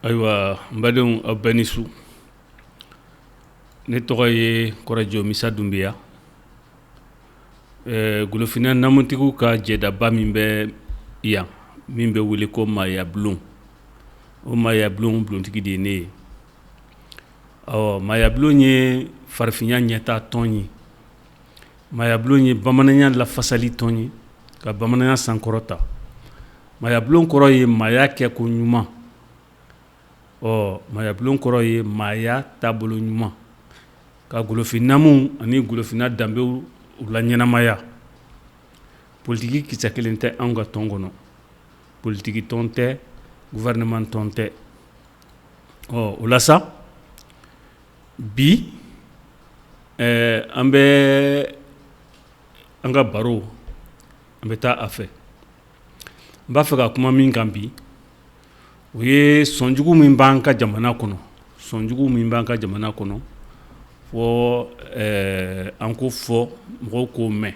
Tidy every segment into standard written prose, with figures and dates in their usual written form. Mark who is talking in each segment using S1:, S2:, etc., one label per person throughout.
S1: Ayiwa mbadenw aw bɛɛ ni su ne tɔgɔ ye Kɔrɔjɔ Misa Dunbiya Golofinna namutigiw ka jɛdaba min bɛ yan min bɛ wele ko Maaya Bulon o Maaya Bulon bulontigi de ye ne ye Maaya Bulon ye farifinya ɲɛtaa tɔn ye Maaya Bulon ye bamananya lafasali tɔn ye ka bamananya sankɔrɔta Maaya Bulon kɔrɔ ye maaya kɛ ko ɲuman Maaya Bulon kɔrɔ ye maaya taabolo ɲuman ka golofinnamu ani golofinna danbew u la ɲɛnamaya politiki kisɛ kelen tɛ anw ka tɔn kɔnɔ politiki tɔn tɛ gouvernement tɔn tɛ o la sa bi an bɛ an ka baro an bɛ taa a fɛ n b'a fɛ ka kuma min kan bi o ye sɔnjugu min b'an ka jamana kɔnɔ sɔnjugu min b'an ka jamana kɔnɔ fɔ an ko fɔ mɔgɔw k'o mɛn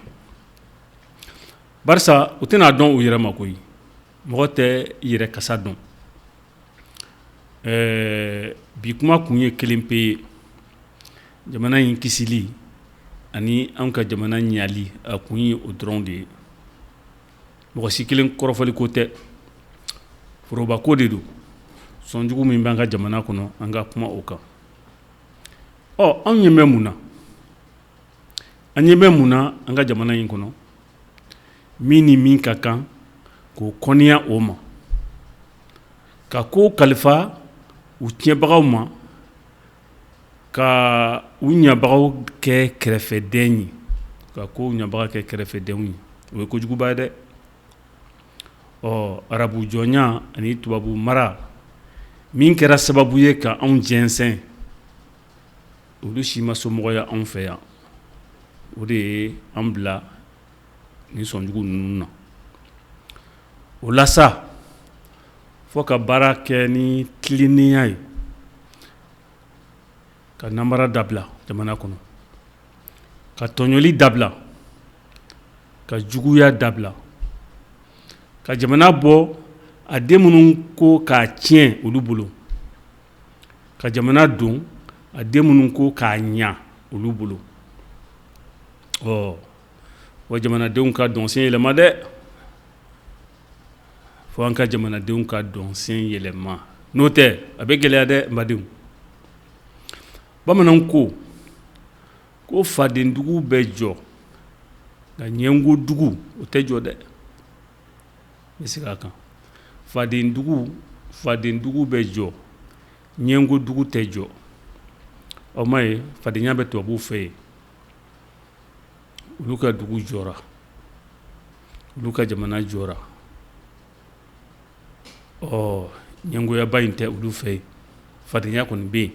S1: barisa u tɛna dɔn u yɛrɛ ma koyi mɔgɔ tɛ yɛrɛ kasa dɔn bi kuma kun ye kelen pe ye jamana in kisili ani an ka jamana ɲali a kun ye o dɔrɔn de ye mɔgɔ si kelen kɔrɔfɔli ko tɛ foroba ko de don sɔnjugu min b'an ka jamana kɔnɔ an ka kuma o kan anw ɲɛ bɛ mun na an ɲɛ bɛ mun na an ka jamana in kɔnɔ min ni min ka kan k'o kɔniya o ma ka ko kalifa u tiɲɛbagaw ma ka u ɲabagaw kɛ kɛrɛfɛden ye ka ko ɲabaga kɛ kɛrɛfɛdenw ye o ye kojuguba ye dɛ arabu jɔnya ani tubabu mara min kɛra sababu ye ka anw jɛnsɛn olu si ma somɔgɔya anw fɛ yan o de ye an bila ni sɔnjugu ninnu na o la sa fɔ ka baara kɛ ni tilennenya ye ka namara dabila jamana kɔnɔ ka tɔɲɔli dabila ka juguya dabila ka jamana bɔ a den minnu ko k'a tiɲɛ olu bolo ka jamana don a den minnu ko k'a ɲa olu bolo wa jamanadenw ka dɔnsen yɛlɛma dɛ fo an ka jamanadenw ka dɔnsen yɛlɛma n'o tɛ a bɛ gɛlɛya dɛ n badenw bamananw ko fadendugu bɛ jɔ nka ɲɛngodugu o tɛ jɔ dɛ n bɛ segin a kan fadendugu bɛ jɔ ɲɛngodugu tɛ jɔ o ma ye fadenya bɛ tubabuw fɛ yen olu ka dugu jɔra olu ka jamana jɔra ɲɛngoyaba in tɛ olu fɛ yen fadenya kɔni bɛ yen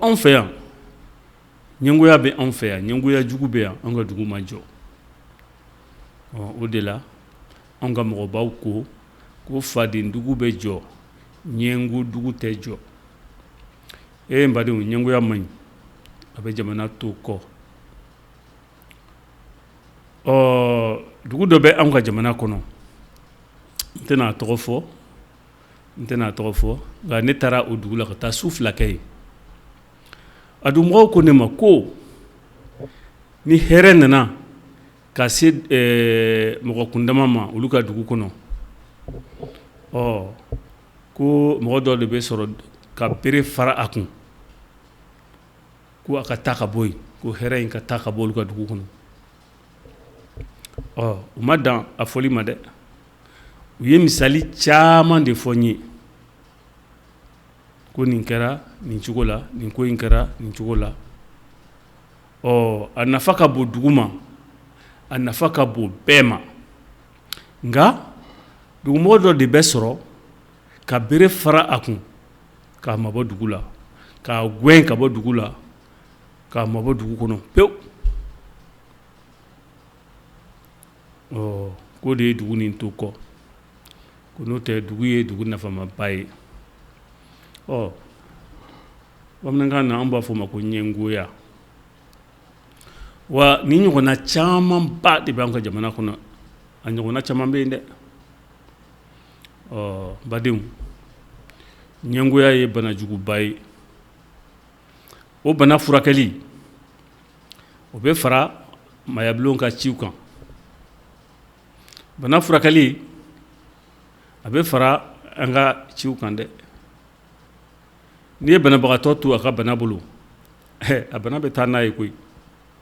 S1: anw fɛ yan ɲɛngoya bɛ anw fɛ yan ɲɛngoya jugu bɛ yan an ka dugu ma jɔ o de la an ka mɔgɔbaw ko fadendugu bɛ jɔ ɲɛngodugu tɛ jɔ n badenw ɲɛngoya man ɲi a bɛ jamana to kɔ dugu dɔ bɛ anw ka jamana kɔnɔ n tɛna a tɔgɔ fɔ nka ne taara o dugu la ka taa su fila kɛ yen a dun mɔgɔw ko ne ma ko ni hɛrɛ nana ka se mɔgɔ kundama ma olu ka dugu kɔnɔ ko mɔgɔ dɔ de bɛ sɔrɔ ka bere fara a kun ko a ka taa ka bɔ yen ko hɛrɛ in ka taa ka bɔ olu ka dugu kɔnɔ u ma dan a fɔli ma dɛ u ye misali caman de fɔ n ye ko nin kɛra nin cogo la nin ko in kɛra nin cogo la a nafa ka bon dugu ma a nafa ka bon bɛɛ ma nka dugumɔgɔ dɔ de bɛ sɔrɔ ka bere fara a kun k'a mabɔ dugu la k'a gɛn ka bɔ dugu la k'a mabɔ dugu kɔnɔ pewu k'o de ye dugu nin to kɔ ko n'o tɛ dugu ye dugu nafamaba ye bamanankan na an b'a fɔ o ma ko ɲɛngoya wa ni ɲɔgɔnna camanba de b'an ka jamana kɔnɔ a ɲɔgɔnna caman bɛ yen dɛ badenw ɲɛngoya ye bana juguba ye. O bana furakɛli o bɛ fara mayabulon ka ciw kan. Bana furakɛli a bɛ fara an ka ciw kan dɛ. N'i ye banabagatɔ to a ka bana bolo, a bana bɛ taa n'a ye koyi,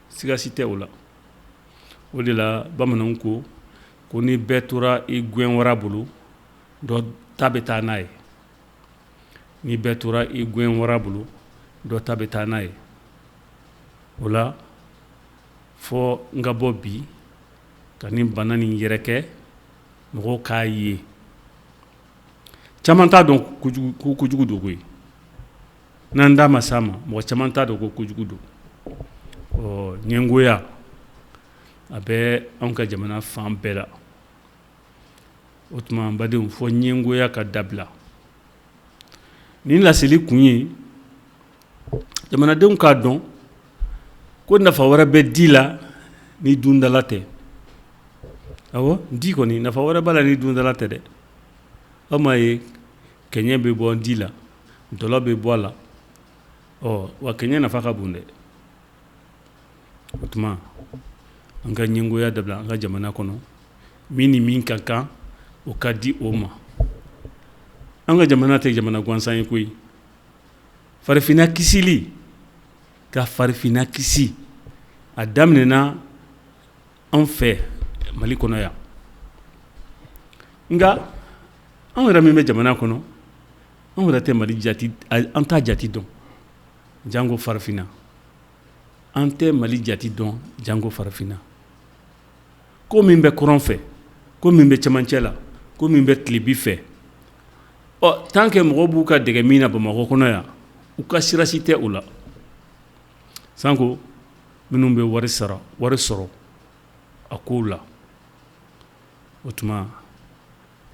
S1: sigasi tɛ o la. O de la bamananw ko ni bɛɛ tora i gɛn wara bolo, dɔ ta bɛ taa n'a ye. Ni bɛɛ tora i gɛn wara bolo, dɔ ta bɛ taa n'a ye. O la fɔ n ka bɔ bi ka nin bana nin yɛrɛkɛ mɔgɔw k'a ye. Caman t'a dɔn ko kojugu don koyi. N'an da ma s'a ma, mɔgɔ caman t'a dɔn ko kojugu don. Ɲɛngoya a bɛ anw ka jamana fan bɛɛ la. O tuma n badenw, fɔ ɲɛngoya ka dabila. Nin laseli kun ye jamanadenw k'a dɔn ko nafa wɛrɛ bɛ di la ni dundala tɛ. Awɔ, di kɔni nafa wɛrɛ b'a la ni dundala tɛ dɛ. Aw m'a ye kɛɲɛ bɛ bɔ di la, dɔlɔ bɛ bɔ a la. Wa kɛɲɛ nafa ka bon dɛ. O tuma an ka ɲɛngoya dabila an ka jamana kɔnɔ. Min ni min ka kan o ka di o ma. An ka jamana tɛ jamana gansan ye koyi. Farifinna kisili ka farifinna kisi a daminɛna an fɛ Mali kɔnɔ yan. Nka an yɛrɛ min bɛ jamana kɔnɔ, an yɛrɛ tɛ Mali jati, an t'a jati dɔn jango farifinna. An tɛ Mali jati dɔn jango farifinna. Ko min bɛ kɔrɔn fɛ, ko min bɛ cɛmancɛ la, ko min bɛ tilebi fɛ. Tant que mɔgɔw b'u ka dɛgɛ min na Bamakɔ kɔnɔ yan, u ka sirasi tɛ o la. Sanko minnu bɛ wari sɔrɔ a kow la. O tuma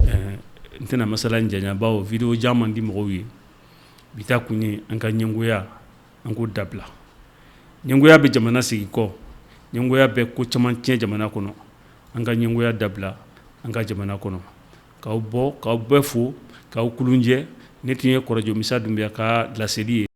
S1: n tɛna masala in janya bawo video jan man di mɔgɔw ye. Bi ta kun ye an ka ɲɛngoya an k'o dabila. Ɲɛngoya bɛ jamana sigi kɔ. Ɲɛngoya bɛ ko caman tiɲɛ jamana kɔnɔ. An ka ɲɛngoya dabila an ka jamana kɔnɔ. K'aw bɛɛ fo, k'aw kulunjɛ. Ne tun ye Kɔrɔjɔ Musa Dunbiya ka laseli ye.